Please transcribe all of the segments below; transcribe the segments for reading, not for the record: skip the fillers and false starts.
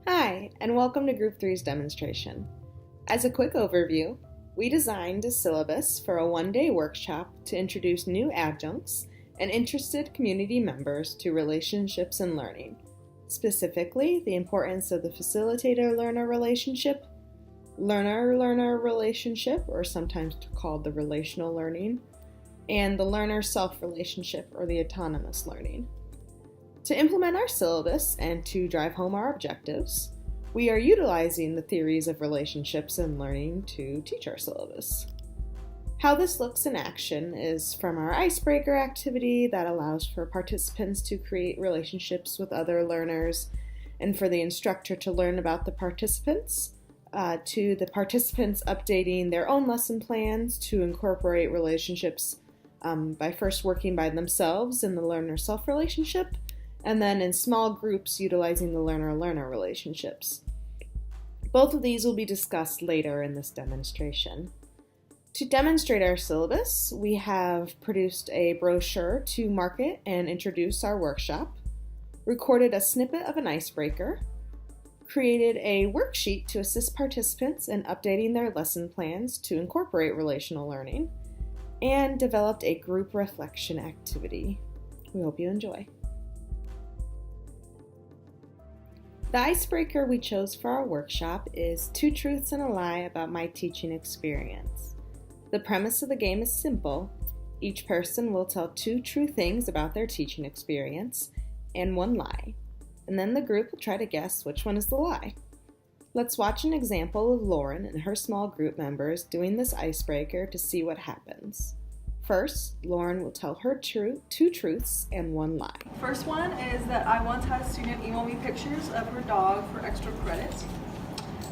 Hi, and welcome to Group 3's demonstration. As a quick overview, we designed a syllabus for a one-day workshop to introduce new adjuncts and interested community members to relationships and learning, specifically the importance of the facilitator-learner relationship, learner-learner relationship, or sometimes called the relational learning, and the learner-self relationship, or the autonomous learning. To implement our syllabus and to drive home our objectives, we are utilizing the theories of relationships and learning to teach our syllabus. How this looks in action is from our icebreaker activity that allows for participants to create relationships with other learners and for the instructor to learn about the participants, to the participants updating their own lesson plans to incorporate relationships by first working by themselves in the learner-self relationship, and then in small groups utilizing the learner-learner relationships. Both of these will be discussed later in this demonstration. To demonstrate our syllabus, we have produced a brochure to market and introduce our workshop, recorded a snippet of an icebreaker, created a worksheet to assist participants in updating their lesson plans to incorporate relational learning, and developed a group reflection activity. We hope you enjoy. The icebreaker we chose for our workshop is 2 truths and a lie about my teaching experience. The premise of the game is simple. Each person will tell 2 true things about their teaching experience and 1 lie, and then the group will try to guess which one is the lie. Let's watch an example of Lauren and her small group members doing this icebreaker to see what happens. First, Lauren will tell her 2 truths and 1 lie. First one is that I once had a student email me pictures of her dog for extra credit.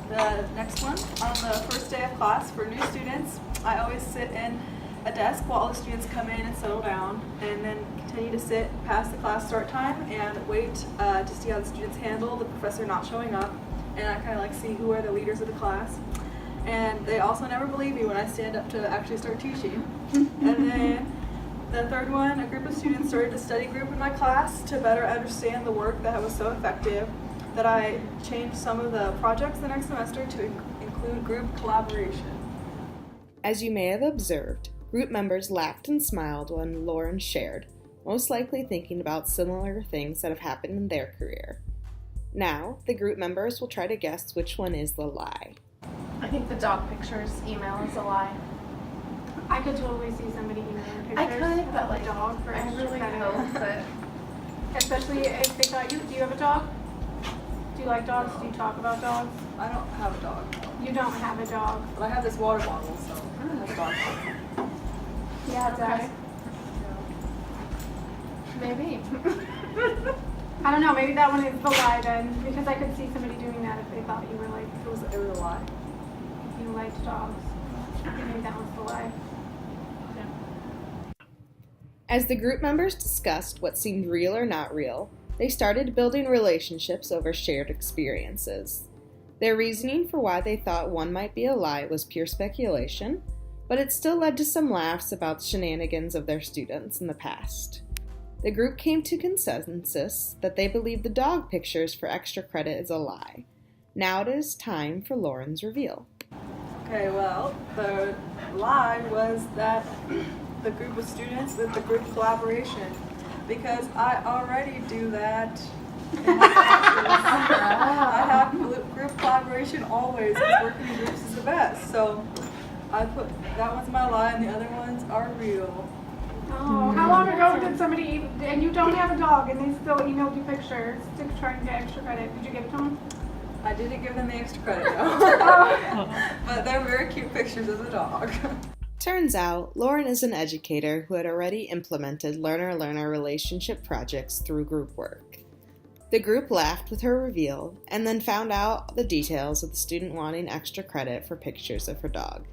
The next one, on the first day of class for new students, I always sit in a desk while all the students come in and settle down, and then continue to sit past the class start time and wait to see how the students handle the professor not showing up, and I kind of like see who are the leaders of the class. And they also never believe me when I stand up to actually start teaching. And then the third one, a group of students started a study group in my class to better understand the work that was so effective that I changed some of the projects the next semester to include group collaboration. As you may have observed, group members laughed and smiled when Lauren shared, most likely thinking about similar things that have happened in their career. Now, the group members will try to guess which one is the lie. I think the dog pictures email is a lie. I could totally see somebody emailing pictures. I kind of of a dog for I extra really credit. hope, but Especially if they thought do you have a dog? Do you like dogs? Do you talk about dogs? I don't have a dog, You don't have a dog. but I have this water bottle, so I don't have a dog. Yeah, okay. Maybe. I don't know, maybe that one is the lie then, because I could see somebody doing that if they thought you were like, It was a lie. you liked dogs. Maybe that one's the lie. As the group members discussed what seemed real or not real, they started building relationships over shared experiences. Their reasoning for why they thought one might be a lie was pure speculation, but it still led to some laughs about the shenanigans of their students in the past. The group came to consensus that they believe the dog pictures for extra credit is a lie. Now it is time for Lauren's reveal. Okay, well, the lie was that the group of students with the group collaboration, because I already do that in my classes. I have group collaboration always, because working in groups is the best. So I put that one's my lie and the other ones are real. Oh, how long ago did somebody, and you don't have a dog, and they still emailed you pictures to try and get extra credit? Did you give it to them? I didn't give them the extra credit though. But they're very cute pictures of the dog. Turns out, Lauren is an educator who had already implemented learner-learner relationship projects through group work. The group laughed with her reveal and then found out the details of the student wanting extra credit for pictures of her dog.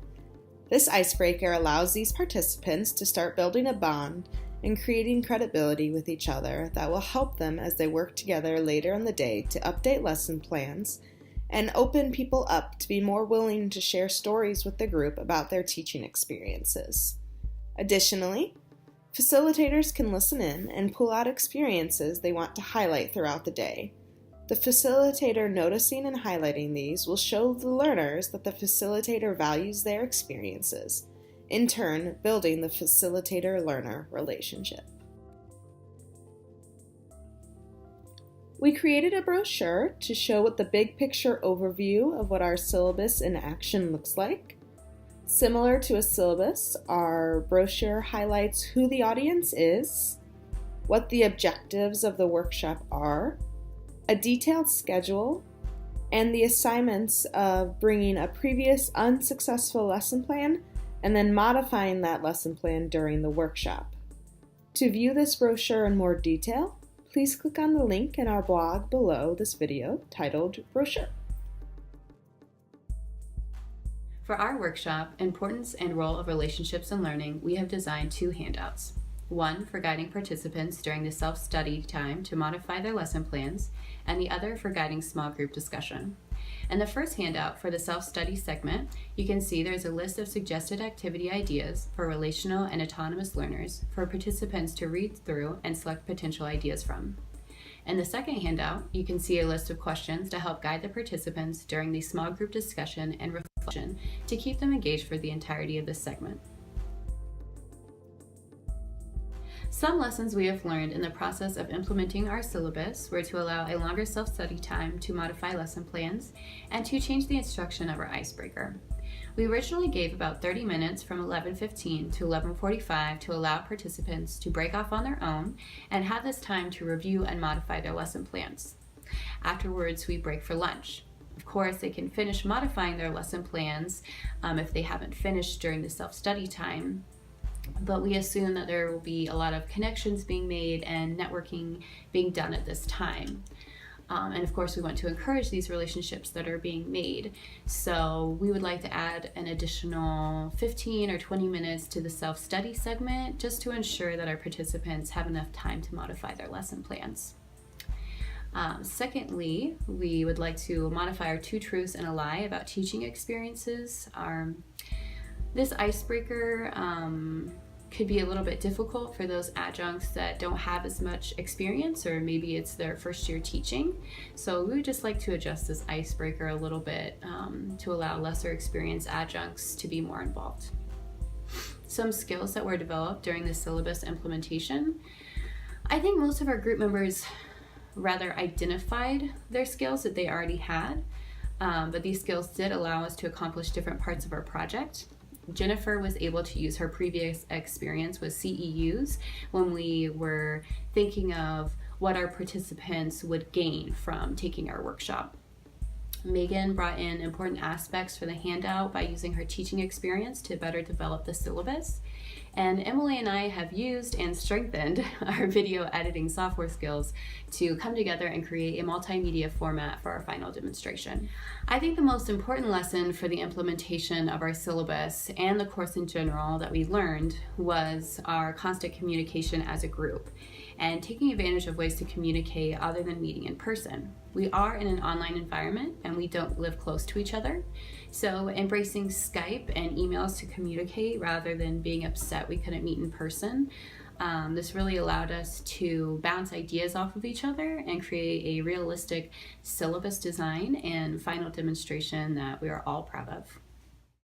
This icebreaker allows these participants to start building a bond and creating credibility with each other that will help them as they work together later in the day to update lesson plans and open people up to be more willing to share stories with the group about their teaching experiences. Additionally, facilitators can listen in and pull out experiences they want to highlight throughout the day. The facilitator noticing and highlighting these will show the learners that the facilitator values their experiences, in turn building the facilitator-learner relationship. We created a brochure to show what the big picture overview of what our syllabus in action looks like. Similar to a syllabus, our brochure highlights who the audience is, what the objectives of the workshop are, a detailed schedule, and the assignments of bringing a previous unsuccessful lesson plan and then modifying that lesson plan during the workshop. To view this brochure in more detail, please click on the link in our blog below this video titled Brochure. For our workshop, Importance and Role of Relationships in Learning, we have designed 2 handouts. One for guiding participants during the self-study time to modify their lesson plans, and the other for guiding small group discussion. In the first handout for the self-study segment, you can see there's a list of suggested activity ideas for relational and autonomous learners for participants to read through and select potential ideas from. In the second handout, you can see a list of questions to help guide the participants during the small group discussion and reflection to keep them engaged for the entirety of this segment. Some lessons we have learned in the process of implementing our syllabus were to allow a longer self-study time to modify lesson plans and to change the instruction of our icebreaker. We originally gave about 30 minutes from 11:15 to 11:45 to allow participants to break off on their own and have this time to review and modify their lesson plans. Afterwards, we break for lunch. Of course, they can finish modifying their lesson plans if they haven't finished during the self-study time, but we assume that there will be a lot of connections being made and networking being done at this time. And of course, we want to encourage these relationships that are being made. So we would like to add an additional 15 or 20 minutes to the self-study segment just to ensure that our participants have enough time to modify their lesson plans. Secondly, we would like to modify our 2 truths and a lie about teaching experiences. This icebreaker could be a little bit difficult for those adjuncts that don't have as much experience, or maybe it's their first year teaching. So we would just like to adjust this icebreaker a little bit to allow lesser experienced adjuncts to be more involved. Some skills that were developed during the syllabus implementation. I think most of our group members rather identified their skills that they already had, but these skills did allow us to accomplish different parts of our project. Jennifer was able to use her previous experience with CEUs when we were thinking of what our participants would gain from taking our workshop. Megan brought in important aspects for the handout by using her teaching experience to better develop the syllabus. And Emily and I have used and strengthened our video editing software skills to come together and create a multimedia format for our final demonstration. I think the most important lesson for the implementation of our syllabus and the course in general that we learned was our constant communication as a group and taking advantage of ways to communicate other than meeting in person. We are in an online environment and we don't live close to each other. So embracing Skype and emails to communicate rather than being upset we couldn't meet in person. This really allowed us to bounce ideas off of each other and create a realistic syllabus design and final demonstration that we are all proud of.